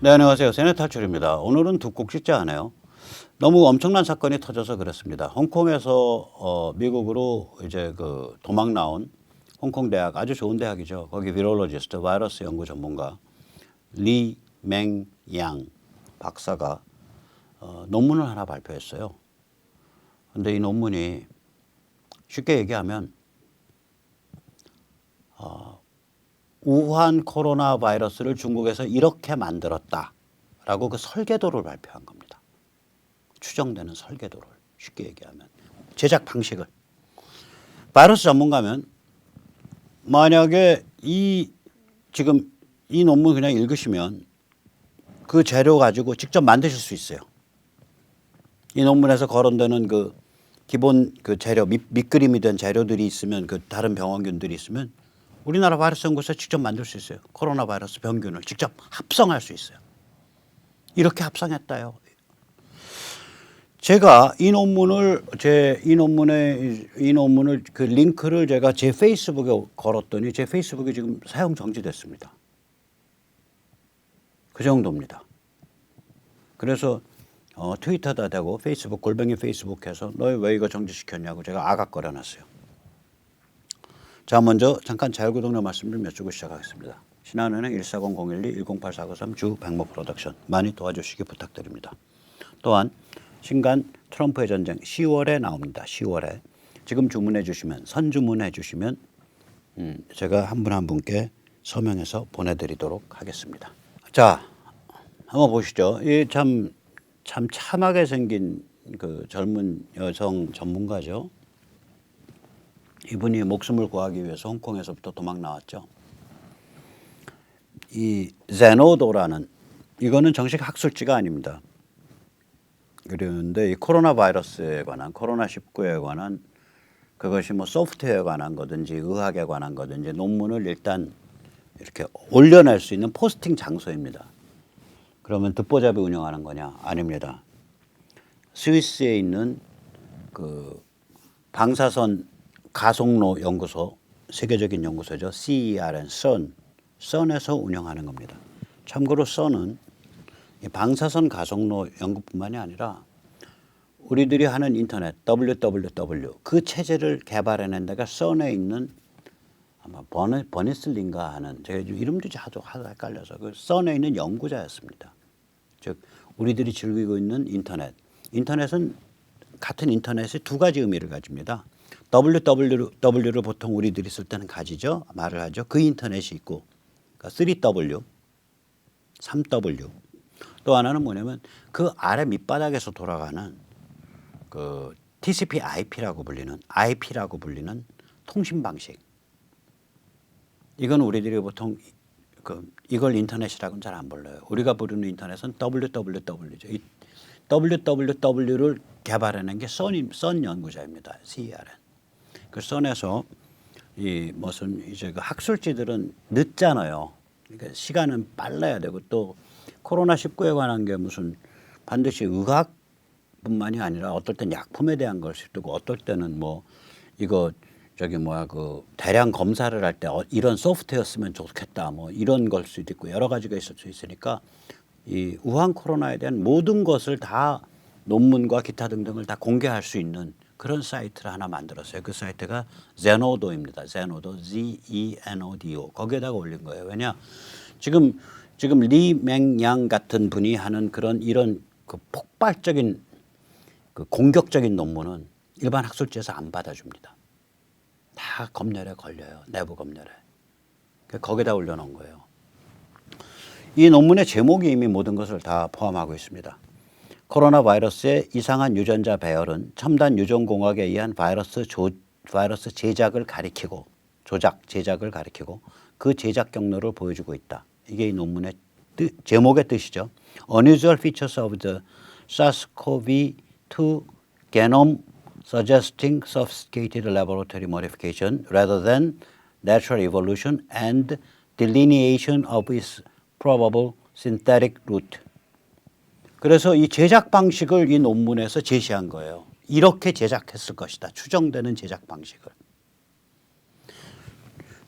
네, 안녕하세요. 세네 탈출입니다. 오늘은 두 곡 찍지 않아요. 너무 엄청난 사건이 터져서 그렇습니다. 홍콩에서 미국으로 이제 그 도망 나온 홍콩 대학, 아주 좋은 대학이죠. 거기 비롤로지스트, 바이러스 연구 전문가 리 맹양 박사가 논문을 하나 발표했어요. 근데 이 논문이 쉽게 얘기하면 우한 코로나 바이러스를 중국에서 이렇게 만들었다라고 그 설계도를 발표한 겁니다. 추정되는 설계도를 쉽게 얘기하면 제작 방식을. 바이러스 전문가면 만약에 지금 이 논문 그냥 읽으시면 그 재료 가지고 직접 만드실 수 있어요. 이 논문에서 거론되는 그 기본 그 재료 밑그림이 된 재료들이 있으면 그 다른 병원균들이 있으면 우리나라 바이러스 연구소에 직접 만들 수 있어요. 코로나 바이러스 병균을 직접 합성할 수 있어요. 이렇게 합성했다요. 제가 이 논문을 그 링크를 제가 제 페이스북에 걸었더니 제 페이스북이 지금 사용 정지됐습니다. 그 정도입니다. 그래서 트위터다 대고 페이스북 골뱅이 페이스북해서 너 왜 이거 정지시켰냐고 제가 아각거려 놨어요. 자, 먼저 잠깐 자율구독료 말씀 좀 여쭈고 시작하겠습니다. 신한은행 140-012-108493 주 백모 프로덕션 많이 도와주시기 부탁드립니다. 또한 신간 트럼프의 전쟁 10월에 나옵니다. 10월에 지금 주문해 주시면 선주문해 주시면 제가 한 분 한 분께 서명해서 보내드리도록 하겠습니다. 자, 한번 보시죠. 이 참 참하게 생긴 그 젊은 여성 전문가죠. 이분이 목숨을 구하기 위해서 홍콩에서부터 도망 나왔죠. 이 제노도라는 이거는 정식 학술지가 아닙니다. 그런데 이 코로나 바이러스에 관한 코로나19에 관한 그것이 뭐 소프트웨어에 관한 거든지 의학에 관한 거든지 논문을 일단 이렇게 올려낼 수 있는 포스팅 장소입니다. 그러면 듣보잡이 운영하는 거냐? 아닙니다. 스위스에 있는 그 방사선 가속로 연구소, 세계적인 연구소죠. CERN, CERN에서 운영하는 겁니다. 참고로 CERN은 방사선 가속로 연구뿐만이 아니라 우리들이 하는 인터넷 www 그 체제를 개발해낸 데가 CERN에 있는 아마 버니슬린가 하는 제가 이름도 자주 헷갈려서 그 CERN에 있는 연구자였습니다. 즉 우리들이 즐기고 있는 인터넷은 같은 인터넷이 두 가지 의미를 가집니다. www를 보통 우리들이 쓸 때는 가지죠. 말을 하죠. 그 인터넷이 있고 그러니까 3W, 3W. 또 하나는 뭐냐면 그 아래 밑바닥에서 돌아가는 그 TCP/IP라고 불리는 통신 방식. 이건 우리들이 보통 이걸 인터넷이라고는 잘 안 불러요. 우리가 부르는 인터넷은 www죠. 이 www를 개발해낸 게 선 연구자입니다. CERN. 그 선에서 이 무슨 이제 그 학술지들은 늦잖아요. 그러니까 시간은 빨라야 되고 또 코로나19에 관한 게 무슨 반드시 의학뿐만이 아니라 어떨 땐 약품에 대한 걸 수도 있고 어떨 때는 뭐 이거 그 대량 검사를 할 때 이런 소프트웨어 쓰면 좋겠다 뭐 이런 걸 수도 있고 여러 가지가 있을 수 있으니까 이 우한 코로나에 대한 모든 것을 다 논문과 기타 등등을 다 공개할 수 있는 그런 사이트를 하나 만들었어요. 그 사이트가 제노도입니다. 제노도, ZENODO. 거기에다가 올린 거예요. 왜냐? 지금 리 맹양 같은 분이 하는 이런 그 폭발적인 그 공격적인 논문은 일반 학술지에서 안 받아줍니다. 다 검열에 걸려요. 내부 검열에. 거기다 올려놓은 거예요. 이 논문의 제목이 이미 모든 것을 다 포함하고 있습니다. 코로나 바이러스의 이상한 유전자 배열은 첨단 유전공학에 의한 바이러스 제작을 가리키고 그 제작 경로를 보여주고 있다. 이게 이 논문의 제목의 뜻이죠. Unusual features of the SARS-CoV-2 genome suggesting sophisticated laboratory modification rather than natural evolution and delineation of its probable synthetic route. 그래서 이 제작 방식을 이 논문에서 제시한 거예요. 이렇게 제작했을 것이다. 추정되는 제작 방식을.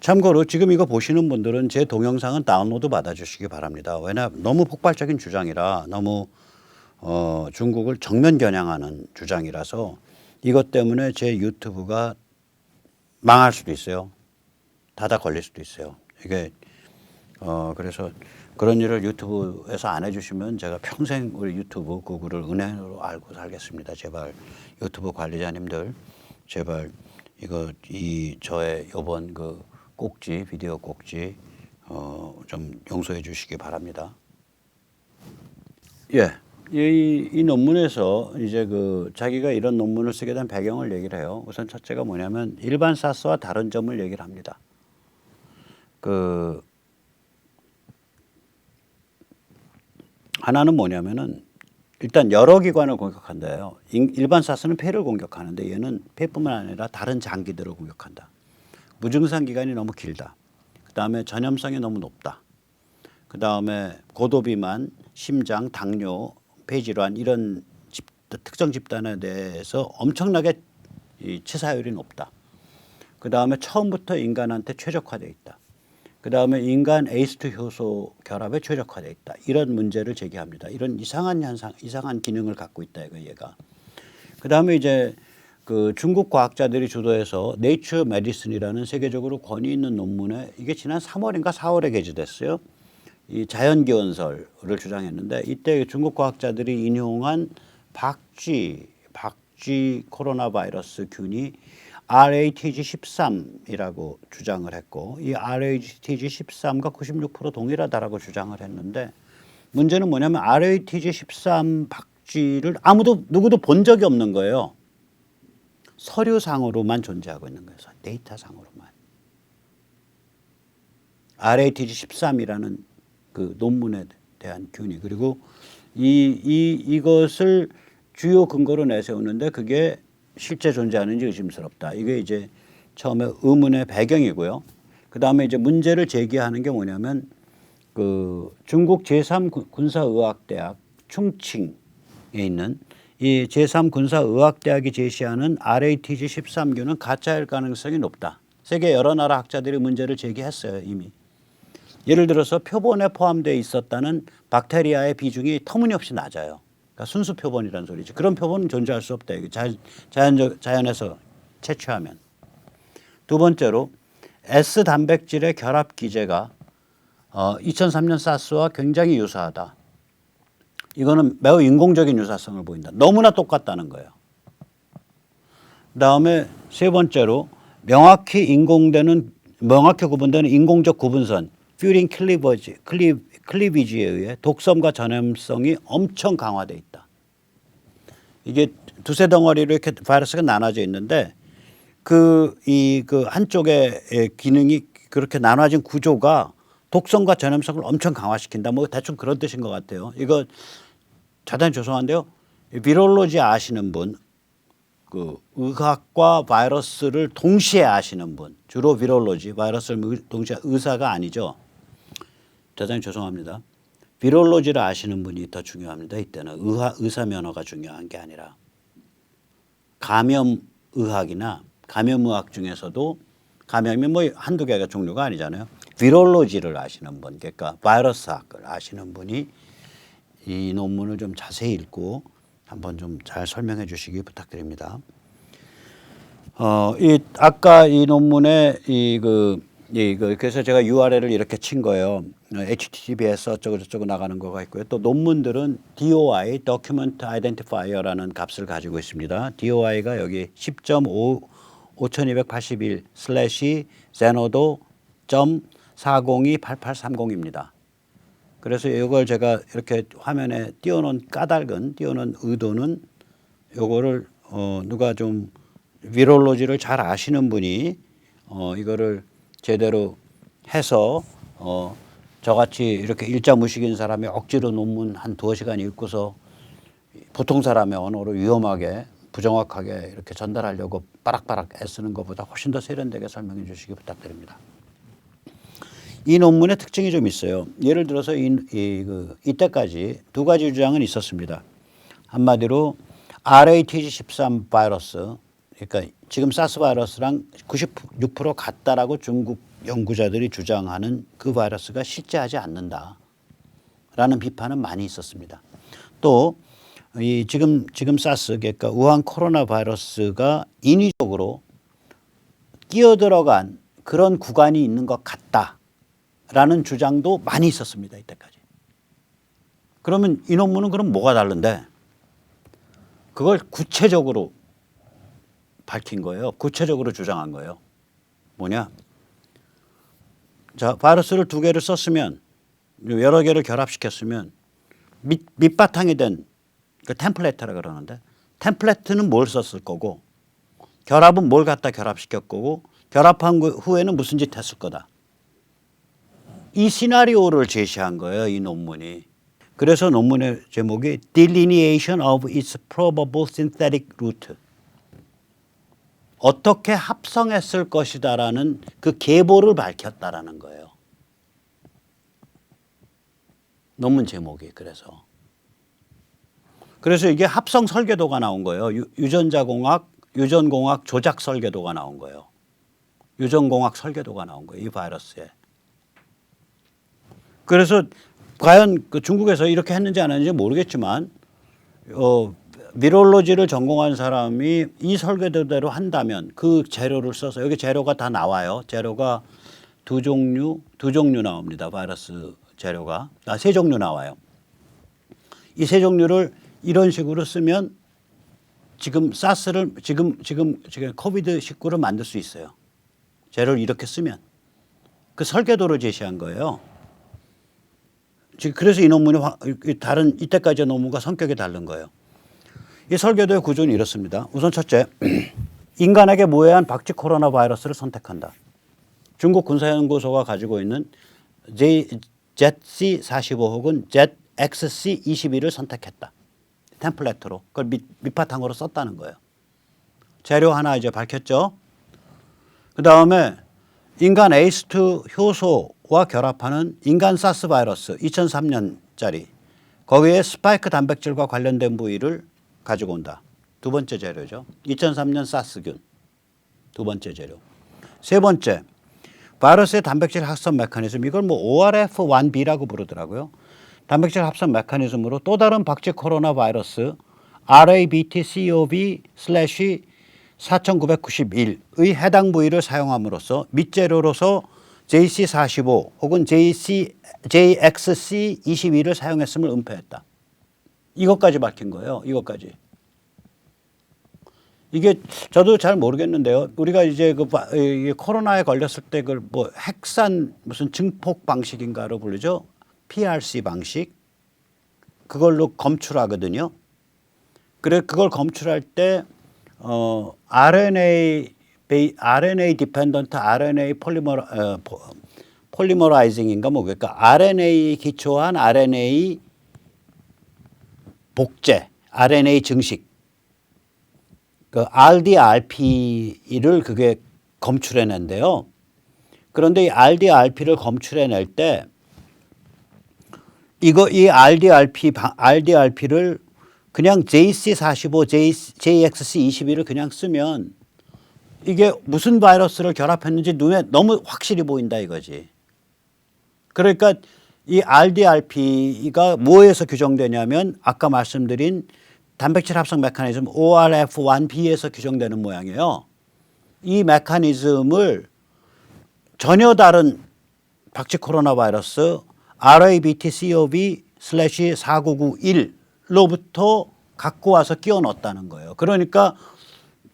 참고로 지금 이거 보시는 분들은 제 동영상은 다운로드 받아주시기 바랍니다. 왜냐 너무 폭발적인 주장이라 너무 중국을 정면 겨냥하는 주장이라서 이것 때문에 제 유튜브가 망할 수도 있어요. 닫아 걸릴 수도 있어요. 이게 그래서 그런 일을 유튜브에서 안 해주시면 제가 평생 우리 유튜브 구글을 은행으로 알고 살겠습니다. 제발 유튜브 관리자님들 제발 저의 요번 그 꼭지 비디오 꼭지 좀 용서해 주시기 바랍니다. 예. 이 논문에서 이제 자기가 이런 논문을 쓰게 된 배경을 얘기를 해요. 우선 첫째가 뭐냐면 일반 사스와 다른 점을 얘기를 합니다. 하나는 뭐냐면은 일단 여러 기관을 공격한다요. 일반 사스는 폐를 공격하는데 얘는 폐뿐만 아니라 다른 장기들을 공격한다. 무증상 기간이 너무 길다. 그다음에 전염성이 너무 높다. 그다음에 고도비만, 심장, 당뇨, 폐질환 이런 특정 집단에 대해서 엄청나게 치사율이 높다. 그다음에 처음부터 인간한테 최적화되어 있다. 그다음에 인간 에이스트 효소 결합에 최적화되어 있다. 이런 문제를 제기합니다. 이런 이상한 현상, 이상한 기능을 갖고 있다 이거 얘가. 그다음에 이제 중국 과학자들이 주도해서 네이처 메디슨이라는 세계적으로 권위 있는 논문에 이게 지난 3월인가 4월에 게재됐어요. 이 자연기원설을 주장했는데 이때 중국 과학자들이 인용한 박쥐 코로나 바이러스 균이 RATG13이라고 주장을 했고 이 RATG13과 96% 동일하다라고 주장을 했는데 문제는 뭐냐면 RATG13 박쥐를 누구도 본 적이 없는 거예요. 서류상으로만 존재하고 있는 거예요. 데이터상으로만. RATG13이라는 그 논문에 대한 균이 그리고 이것을 주요 근거로 내세우는데 그게 실제 존재하는지 의심스럽다. 이게 이제 처음에 의문의 배경이고요. 그 다음에 이제 문제를 제기하는 게 뭐냐면 중국 제3군사의학대학 충칭에 있는 이 제3군사의학대학이 제시하는 RATG13균은 가짜일 가능성이 높다. 세계 여러 나라 학자들이 문제를 제기했어요 이미. 예를 들어서 표본에 포함되어 있었다는 박테리아의 비중이 터무니없이 낮아요. 그러니까 순수 표본이라는 소리지. 그런 표본은 존재할 수 없다. 자연에서 채취하면. 두 번째로 S 단백질의 결합 기제가 2003년 사스와 굉장히 유사하다. 이거는 매우 인공적인 유사성을 보인다. 너무나 똑같다는 거예요. 그다음에 세 번째로 명확히 구분되는 인공적 구분선 퓨린 클리비지에 의해 독성과 전염성이 엄청 강화되어 있다. 이게 두세 덩어리로 이렇게 바이러스가 나눠져 있는데 한쪽의 기능이 그렇게 나눠진 구조가 독성과 전염성을 엄청 강화시킨다. 뭐 대충 그런 뜻인 것 같아요. 이거 대단히 죄송한데요. 비롤로지 아시는 분, 의학과 바이러스를 동시에 아시는 분, 주로 비롤로지, 바이러스를 동시에 의사가 아니죠. 대단히 죄송합니다. 비롤로지를 아시는 분이 더 중요합니다. 이때는 의사 면허가 중요한 게 아니라 감염의학이나 감염의학 중에서도 감염이 뭐 한두 개가 종류가 아니잖아요. 비롤로지를 아시는 분, 그러니까 바이러스학을 아시는 분이 이 논문을 좀 자세히 읽고 한번 좀 잘 설명해 주시기 부탁드립니다. 아까 이 논문에 그래서 제가 URL을 이렇게 친 거예요. HTTPS 어쩌고 나가는 거가 있고요. 또 논문들은 DOI, Document Identifier라는 값을 가지고 있습니다. DOI가 여기 10.5221/zenodo.4028830입니다. 그래서 이걸 제가 이렇게 화면에 띄워놓은 의도는 요거를 누가 좀 비롤로지를 잘 아시는 분이 이거를 제대로 해서 저같이 이렇게 일자무식인 사람이 억지로 논문 한 2시간 읽고서 보통 사람의 언어로 위험하게 부정확하게 이렇게 전달하려고 빠락빠락 애쓰는 것보다 훨씬 더 세련되게 설명해 주시기 부탁드립니다. 이 논문의 특징이 좀 있어요. 예를 들어서 이때까지 두 가지 주장은 있었습니다. 한마디로 RATG13 바이러스 그러니까 지금 사스 바이러스랑 96% 같다라고 중국 연구자들이 주장하는 그 바이러스가 실제하지 않는다라는 비판은 많이 있었습니다. 또 이 지금 사스 그러니까 우한 코로나 바이러스가 인위적으로 끼어들어간 그런 구간이 있는 것 같다라는 주장도 많이 있었습니다. 이때까지. 그러면 이 논문은 그럼 뭐가 다른데? 그걸 구체적으로 밝힌 거예요. 구체적으로 주장한 거예요. 뭐냐? 자, 바이러스를 두 개를 썼으면 여러 개를 결합시켰으면 밑바탕이 된 그 템플레이트라 그러는데 템플레이트는 뭘 썼을 거고 결합은 뭘 갖다 결합시켰을 거고 결합한 후에는 무슨 짓 했을 거다. 이 시나리오를 제시한 거예요. 이 논문이. 그래서 논문의 제목이 Delineation of its probable synthetic route. 어떻게 합성했을 것이다라는 그 계보를 밝혔다라는 거예요. 논문 제목이 그래서 이게 합성 설계도가 나온 거예요. 유전공학 조작 설계도가 나온 거예요. 유전공학 설계도가 나온 거예요. 이 바이러스에. 그래서 과연 그 중국에서 이렇게 했는지 안 했는지 모르겠지만 비롤로지를 전공한 사람이 이 설계도대로 한다면 그 재료를 써서 여기 재료가 다 나와요. 재료가 두 종류 나옵니다. 바이러스 재료가 세 종류 나와요. 이 세 종류를 이런 식으로 쓰면 지금 사스를 지금 코비드 19를 만들 수 있어요. 재료를 이렇게 쓰면 그 설계도를 제시한 거예요. 그래서 이 논문이 다른 이때까지의 논문과 성격이 다른 거예요. 이 설계도의 구조는 이렇습니다. 우선 첫째, 인간에게 무해한 박쥐 코로나 바이러스를 선택한다. 중국 군사연구소가 가지고 있는 ZC45 혹은 ZXC21을 선택했다. 템플레이트로 그걸 밑바탕으로 썼다는 거예요. 재료 하나 이제 밝혔죠. 그 다음에 인간 에이스2 효소와 결합하는 인간 사스 바이러스 2003년짜리 거기에 스파이크 단백질과 관련된 부위를 가지고 온다. 두 번째 재료죠. 2003년 사스균 두 번째 재료. 세 번째 바이러스의 단백질 합성 메커니즘 이걸 뭐 ORF1b라고 부르더라고요. 단백질 합성 메커니즘으로 또 다른 박쥐 코로나 바이러스 RABTCOV/4991의 해당 부위를 사용함으로써 밑재료로서 JC45 혹은 JXC22를 사용했음을 은폐했다. 이것까지 밝힌 거예요. 이것까지. 이게 저도 잘 모르겠는데요. 우리가 이제 그 코로나에 걸렸을 때 그걸 뭐 핵산 무슨 증폭 방식인가로 부르죠. PRC 방식. 그걸로 검출하거든요. 그래 그걸 검출할 때 RNA 디펜던트 RNA 폴리머라이징인가 뭐 그러니까 RNA 기초한 RNA 복제, RNA 증식. 그 RDRP를 그게 검출해낸대요. 그런데 이 RDRP를 검출해낼 때 이 RDRP를 그냥 JC45, JXC21을 그냥 쓰면 이게 무슨 바이러스를 결합했는지 눈에 너무 확실히 보인다 이거지. 그러니까 이 RDRP가 뭐에서 규정되냐면 아까 말씀드린 단백질 합성 메커니즘 ORF1b에서 규정되는 모양이에요. 이 메커니즘을 전혀 다른 박쥐 코로나 바이러스 RABTCOV/4991로부터 갖고 와서 끼워 넣었다는 거예요. 그러니까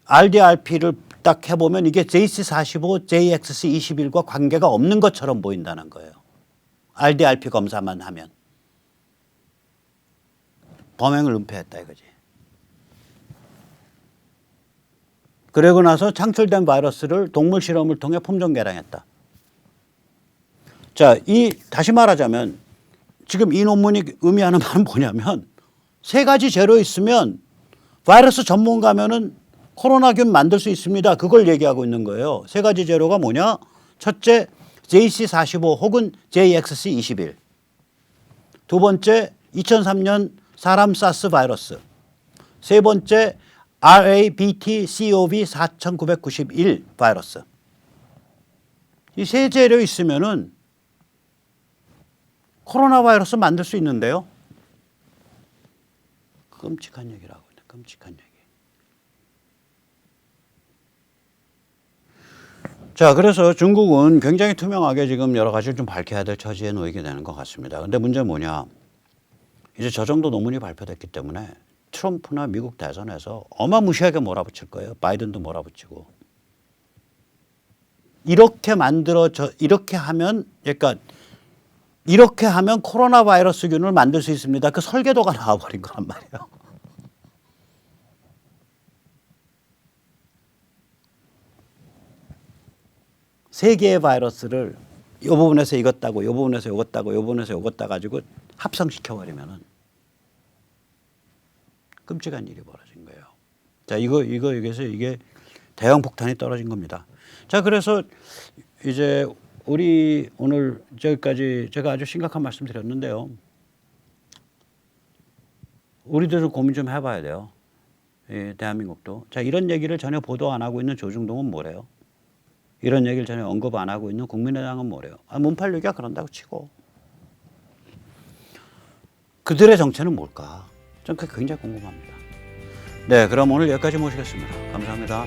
RDRP를 딱 해보면 이게 JC45, JXC21과 관계가 없는 것처럼 보인다는 거예요. RDRP 검사만 하면. 범행을 은폐했다 이거지. 그러고 나서 창출된 바이러스를 동물 실험을 통해 품종 개량했다. 자, 다시 말하자면 지금 이 논문이 의미하는 말은 뭐냐면 세 가지 재료 있으면 바이러스 전문가면은 코로나균 만들 수 있습니다. 그걸 얘기하고 있는 거예요. 세 가지 재료가 뭐냐? 첫째, JC45 혹은 JXC21. 두 번째, 2003년 사람 사스 바이러스. 세 번째, RABT-CoV 4991 바이러스. 이 세 재료 있으면은 코로나 바이러스 만들 수 있는데요. 끔찍한 얘기라고. 끔찍한 얘기. 자, 그래서 중국은 굉장히 투명하게 지금 여러 가지를 좀 밝혀야 될 처지에 놓이게 되는 것 같습니다. 근데 문제는 뭐냐. 이제 저 정도 논문이 발표됐기 때문에 트럼프나 미국 대선에서 어마무시하게 몰아붙일 거예요. 바이든도 몰아붙이고. 이렇게 이렇게 하면, 그러니까 이렇게 하면 코로나 바이러스균을 만들 수 있습니다. 그 설계도가 나와버린 거란 말이에요. 세 개의 바이러스를 이 부분에서 이것 따고, 이 부분에서 이것 따고, 이 부분에서 이것 따 가지고 합성시켜버리면은 끔찍한 일이 벌어진 거예요. 자, 여기서 이게 대형 폭탄이 떨어진 겁니다. 자, 그래서 이제 우리 오늘 저기까지 제가 아주 심각한 말씀 드렸는데요. 우리들은 고민 좀 해봐야 돼요. 예, 대한민국도. 자, 이런 얘기를 전혀 보도 안 하고 있는 조중동은 뭐래요? 이런 얘기를 전혀 언급 안 하고 있는 국민의당은 뭐래요? 문팔류기가 그런다고 치고. 그들의 정체는 뭘까? 전 그게 굉장히 궁금합니다. 네, 그럼 오늘 여기까지 모시겠습니다. 감사합니다.